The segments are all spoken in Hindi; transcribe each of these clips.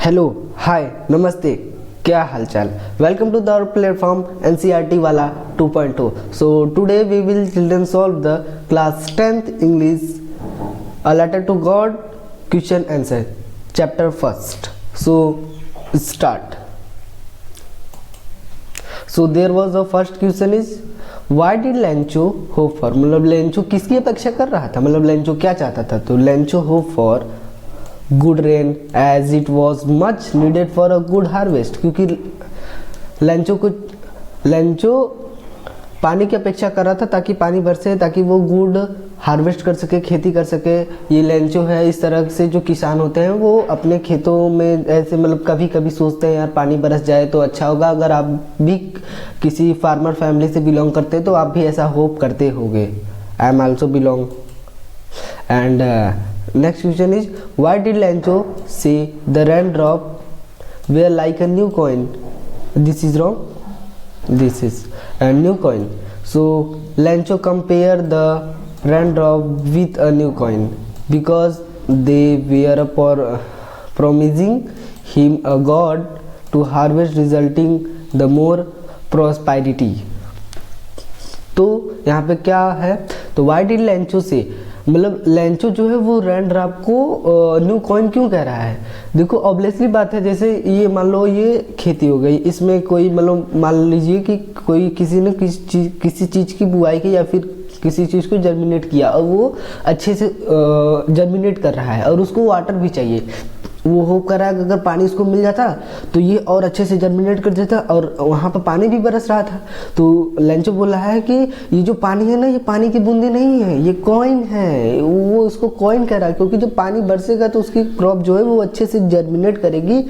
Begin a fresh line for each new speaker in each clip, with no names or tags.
हेलो, हाय, नमस्ते, क्या हालचाल। Welcome to the our platform NCERT वाला 2.0। So today we will children solve the class 10th English a letter to God question answer chapter first. So start. So there was the first question is why did Lencho hope for, मतलब लेंचो किसकी अपेक्षा कर रहा था, मतलब लेंचो क्या चाहता था। तो Lencho hope for good rain as it was much needed for a good harvest, क्योंकि लेंचो पानी की अपेक्षा कर रहा था ताकि पानी बरसे, ताकि वो गुड हार्वेस्ट कर सके, खेती कर सके। ये लेंचो है, इस तरह से जो किसान होते हैं वो अपने खेतों में ऐसे मतलब कभी कभी सोचते हैं यार पानी बरस जाए तो अच्छा होगा। अगर आप भी किसी फार्मर फैमिली से बिलोंग करते हैं तो आप भी ऐसा होप करते होगे। I am also belong. And next question is why did Lencho say the raindrop were like a new coin? This is wrong. This is a new coin. So Lencho compare the raindrop with a new coin because they were promising him a god to harvest, resulting the more prosperity. तो यहाँ पे क्या है, तो why did Lencho say, मतलब लेंचो जो है वो रेनड्रॉप को न्यू कॉइन क्यों कह रहा है। देखो ऑब्वियसली बात है, जैसे ये मान लो ये खेती हो गई, इसमें कोई मतलब मान लीजिए कि कोई किसी ने किसी चीज़ की बुआई की या फिर किसी चीज़ को जर्मिनेट किया और वो अच्छे से जर्मिनेट कर रहा है और उसको वाटर भी चाहिए। वो होप कर रहा है कि अगर पानी उसको मिल जाता तो ये और अच्छे से जर्मिनेट कर देता, और वहाँ पर पानी भी बरस रहा था। तो लेंचो बोल रहा है कि ये जो पानी है ना, ये पानी की बूंदे नहीं है, ये कॉइन है। वो उसको कॉइन कह रहा है क्योंकि जब पानी बरसेगा तो उसकी क्रॉप जो है वो अच्छे से जर्मिनेट करेगी,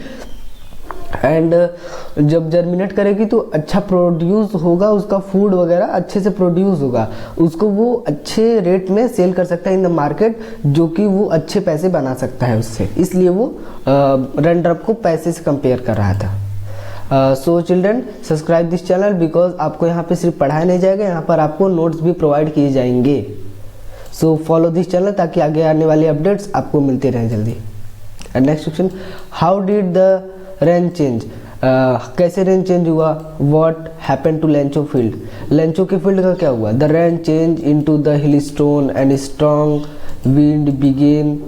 एंड जब जर्मिनेट करेगी तो अच्छा प्रोड्यूस होगा, उसका फूड वगैरह अच्छे से प्रोड्यूस होगा, उसको वो अच्छे रेट में सेल कर सकता है इन द मार्केट, जो कि वो अच्छे पैसे बना सकता है उससे। इसलिए वो रेनड्रॉप को पैसे से कंपेयर कर रहा था। So children subscribe this channel because आपको यहाँ पे सिर्फ पढ़ाया नहीं जाएगा, यहाँ पर आपको नोट्स भी प्रोवाइड किए जाएंगे। सो फॉलो दिस चैनल ताकि आगे आने वाली अपडेट्स आपको मिलते रहें जल्दी। And next question, how did the rain change, कैसे रेन चेंज हुआ। What happen to Lencho field, Lencho के फील्ड का क्या हुआ। The rain change in to the hill stone and strong wind began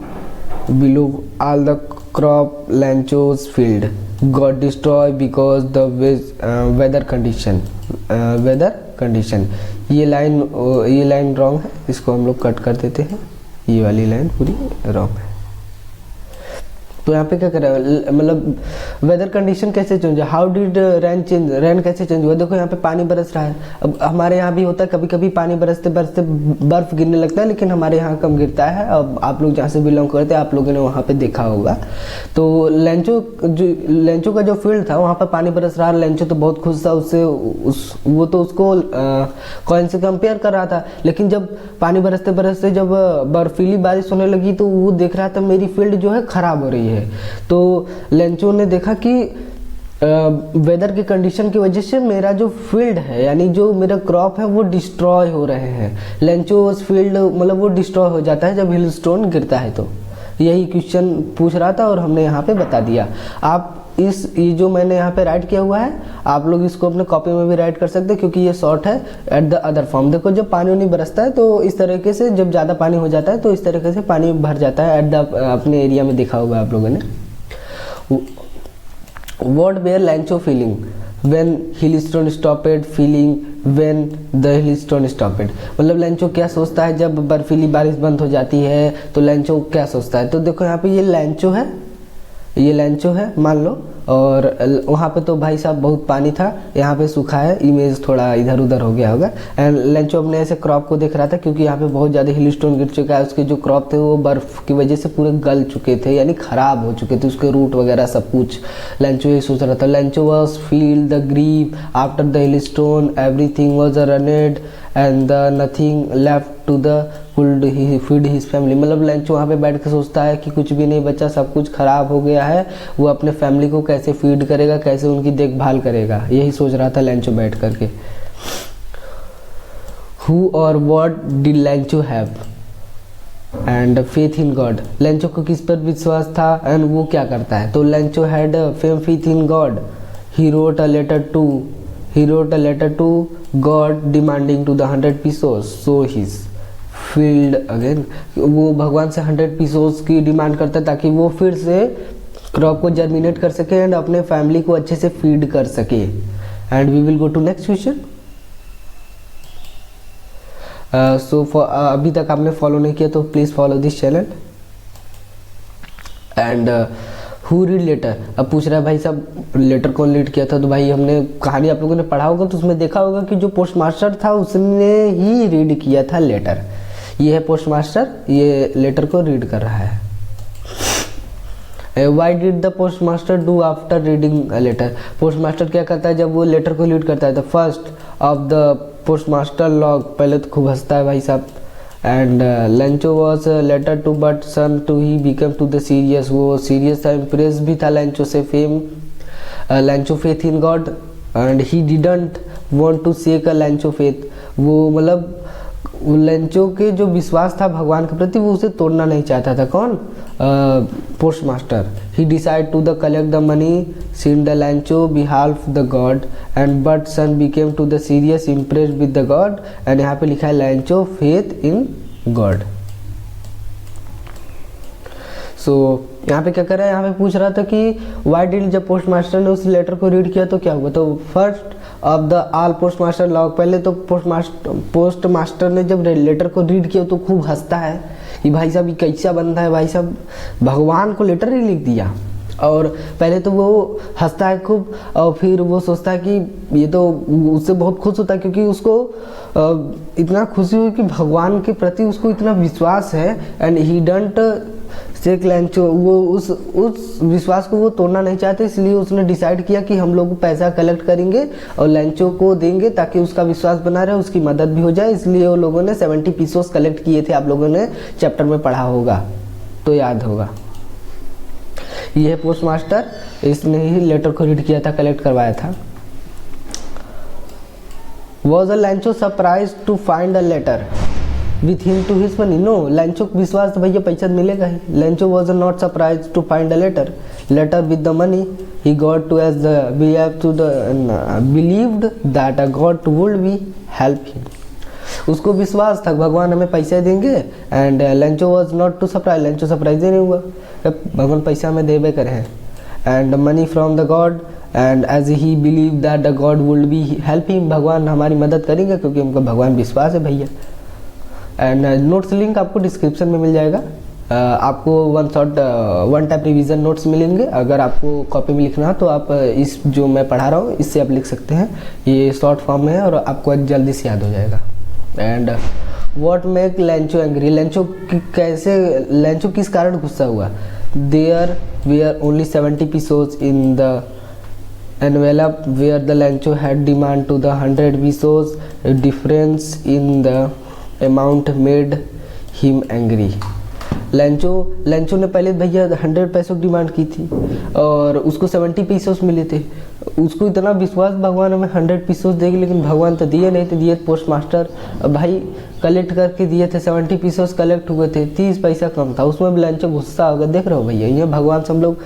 below all the crop Lencho's field got destroy because the weather condition. ये लाइन रॉन्ग है, इसको हम लोग कट कर देते हैं, ये वाली लाइन पूरी रॉन्ग है। तो यहाँ पे क्या कर रहा है, मतलब वेदर कंडीशन कैसे change, how did rain change, rain कैसे चेंज हुआ। देखो यहाँ पे पानी बरस रहा है, अब हमारे यहाँ भी होता है कभी कभी पानी बरसते बरसते बर्फ गिरने लगता है, लेकिन हमारे यहाँ कम गिरता है। अब आप लोग जहाँ से बिलोंग करते हैं आप लोगों ने वहाँ पे देखा होगा। तो लेंचो का जो फील्ड था वहाँ पर पानी बरस रहा, लेंचो तो बहुत खुश था उससे, वो तो उसको कॉइन से कंपेयर कर रहा था। लेकिन जब पानी बरसते बरसते जब बर्फीली बारिश होने लगी तो वो देख रहा था मेरी फील्ड जो है खराब हो रही है। तो लेंचो ने देखा कि वेदर की कंडीशन की वजह से मेरा जो फील्ड है, यानी जो मेरा क्रॉप है वो डिस्ट्रॉय हो रहे हैं। लेंचो फील्ड मतलब वो डिस्ट्रॉय हो जाता है जब हिल स्टोन गिरता है। तो यही क्वेश्चन पूछ रहा था और हमने यहाँ पे बता दिया। आप ये जो मैंने यहाँ पे राइट किया हुआ है आप लोग इसको अपने कॉपी में भी राइट कर सकते हैं, क्योंकि ये शॉर्ट है एट द अदर फॉर्म। देखो जब पानी नहीं बरसता है तो इस तरीके से, जब ज़्यादा पानी हो जाता है तो इस तरीके से पानी भर जाता है एट द, अपने एरिया में देखा होगा आप लोगों ने। What were Lencho feeling when Hillstone stopped feeling when the Hillstone stopped? मतलब लेंचो क्या सोचता है जब बर्फीली बारिश बंद हो जाती है, तो लेंचो क्या सोचता है। तो देखो यहाँ पे ये लेंचो है मान लो, और वहाँ पे तो भाई साहब बहुत पानी था, यहाँ पे सूखा है, इमेज थोड़ा इधर उधर हो गया होगा। एंड लेंचो अपने ऐसे क्रॉप को देख रहा था क्योंकि यहाँ पे बहुत ज़्यादा हिल स्टोन गिर चुका है, उसके जो क्रॉप थे वो बर्फ़ की वजह से पूरे गल चुके थे, यानी ख़राब हो चुके थे, उसके रूट वगैरह सब कुछ। लेंचो ये सोच रहा था। Lencho was feel the grieve after the hill stone, everything was ruined and the nothing left to the feed his family. मतलब लेंचो वहाँ पे बैठ के सोचता है कि कुछ भी नहीं बचा, सब कुछ खराब हो गया है, वो अपने फैमिली को कैसे फीड करेगा, कैसे उनकी देखभाल करेगा, यही सोच रहा था लेंचो बैठ करके। Who or what did Lencho have, and faith in God, Lencho को किस पर विश्वास था एंड वो क्या करता है? तो Lencho had faith in God, he wrote a letter to God demanding to the 100 pesos, so his field again, वो भगवान से 100 pesos की डिमांड करता है ताकि वो फिर से क्रॉप को जर्मिनेट कर सके एंड अपने फैमिली को अच्छे से फीड कर सके। And we will go to next question. So अभी तक आपने फॉलो नहीं किया तो please follow this channel. And who read letter, अब पूछ रहा है भाई साहब लेटर कौन रीड किया था? तो भाई हमने कहानी आप लोगों ने पढ़ा होगा तो उसमें देखा होगा कि जो पोस्ट मास्टर था उसने ही रीड किया था लेटर। ये है पोस्ट मास्टर, ये लेटर को रीड कर रहा है। Why did the post master do after reading a letter, post master क्या करता है जब वो लेटर को रीड करता है? The first of the post master laugh, पहले तो खूब हंसता है भाई साहब। And Lencho was letter to but soon to he become to the serious, वो सीरियस था, इम्प्रेस भी था लेंचो से। Fame Lencho faith in God and he didn't want to shake a Lencho faith, वो मतलब लेंचो के जो विश्वास था भगवान के प्रति वो उसे तोड़ना नहीं चाहता था। कौन? Post master. He decide to the collect the money send the Lencho बिहाल्फ the God and but soon became too the serious impressed with the God, and यहाँ पे लिखा है Lencho faith in God. So यहाँ पे क्या कर रहा है, यहाँ पे पूछ रहा था कि वाई डिड, जब पोस्ट मास्टर ने उस लेटर को रीड किया तो क्या हुआ? तो first of the all post master laugh, पहले तो पोस्ट मास्टर ने जब लेटर को रीड किया तो खूब हंसता है कि भाई साहब ये कैसा बंदा है, भाई साहब भगवान को लेटर ही लिख दिया। और पहले तो वो हंसता है खूब और फिर वो सोचता है कि ये तो, उससे बहुत खुश होता है क्योंकि उसको इतना खुशी हुई कि भगवान के प्रति उसको इतना विश्वास है। And he don't shake Lencho, वो उस विश्वास को वो तोड़ना नहीं चाहते, इसलिए उसने डिसाइड किया कि हम लोग पैसा कलेक्ट करेंगे और लेंचो को देंगे ताकि उसका विश्वास बना रहे, उसकी मदद भी हो जाए। इसलिए वो लोगों ने 70 pesos कलेक्ट किए थे, आप लोगों ने चैप्टर में पढ़ा होगा तो याद होगा। ये है पोस्ट मास्टर, इसने ही लेटर को रीड किया था, कलेक्ट करवाया था। Was a Lencho surprise to find a letter with him to his money, no, Lencho को विश्वास था भैया पैसा मिलेगा ही। Lencho was not surprise to find a letter with the money he got to as the believed that a God would be help him, उसको विश्वास था भगवान हमें पैसे देंगे। And Lencho was not to surprise, Lencho surprise ही नहीं हुआ, भगवान पैसा हमें देवे करे हैं। And money from the God and as he believe that the God would be help him, भगवान हमारी मदद करेंगे क्योंकि हमको भगवान विश्वास है भैया। एंड नोट्स लिंक आपको डिस्क्रिप्शन में मिल जाएगा। आपको वन टाइप रिवीजन नोट्स मिलेंगे। अगर आपको कॉपी में लिखना हो तो आप इस जो मैं पढ़ा रहा हूँ इससे आप लिख सकते हैं, ये शॉर्ट फॉर्म में है और आपको जल्दी से याद हो जाएगा। And what make Lencho angry, Lencho किस कारण गुस्सा हुआ? देयर वेयर ओनली 70 pesos इन द envelope where the Lencho had demand to the 100 pesos, a difference in the amount made him angry। Lencho ने पहले भैया 100 पैसों की डिमांड की थी और उसको 70 pesos मिले थे। उसको इतना विश्वास भगवान हमें 100 pesos देंगे, लेकिन भगवान तो दिए नहीं थे, दिए पोस्ट मास्टर भाई कलेक्ट करके दिए थे। 70 pesos कलेक्ट हुए थे, 30 पैसा कम था, उसमें भी लेंचो गुस्सा होगा। देख रहे हो भैया, ये भगवान से हम लोग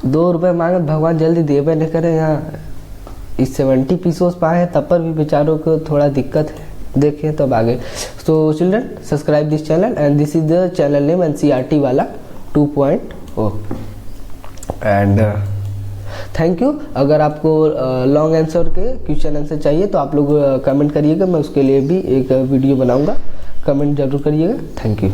2 रुपये मांगे, भगवान जल्दी देवे नहीं करे। यहाँ इस 70 pesos पाए हैं तब पर भी बेचारों को थोड़ा दिक्कत है, देखें तब आगे। So children, subscribe this channel and this is the channel name NCERT वाला 2.0। And thank you. अगर आपको लॉन्ग आंसर के क्वेश्चन आंसर चाहिए तो आप लोग कमेंट करिएगा, मैं उसके लिए भी एक वीडियो बनाऊंगा, कमेंट जरूर करिएगा। Thank you.